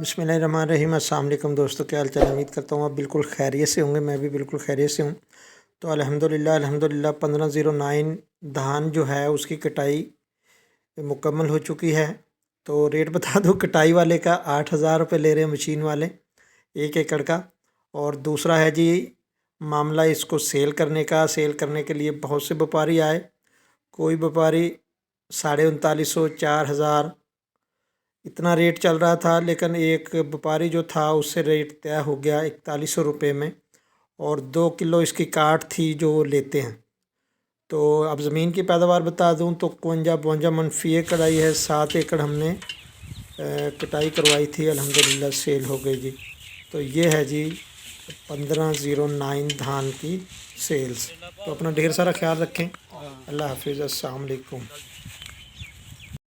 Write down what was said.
बिस्मिल्लाहिर्रहमानिर्रहीम। अस्सलाम वालेकुम दोस्तों, क्या हाल चाल। उम्मीद करता हूँ आप बिल्कुल खैरियत से होंगे। मैं भी बिल्कुल खैरियत से हूँ। तो अल्हम्दुलिल्लाह 1509 धान जो है उसकी कटाई मुकम्मल हो चुकी है। तो रेट बता दूँ, कटाई वाले का 8,000 रुपये ले रहे हैं मशीन वाले 1 एकड़ का। और दूसरा है जी मामला इसको सेल करने का। सेल करने के लिए बहुत से व्यापारी आए। कोई व्यापारी 3950, 4,000 इतना रेट चल रहा था, लेकिन एक व्यापारी जो था उससे रेट तय हो गया 4100 रुपये में। और 2 किलो इसकी काट थी जो लेते हैं। तो अब ज़मीन की पैदावार बता दूं तो 52 मन फी एकड़ आई है। 7 एकड़ हमने कटाई करवाई थी, अल्हम्दुलिल्लाह सेल हो गई जी। तो ये है जी 1509 धान की सेल्स। तो अपना ढेर सारा ख्याल रखें। अल्लाह हाफिज़, अस्सलाम वालेकुम।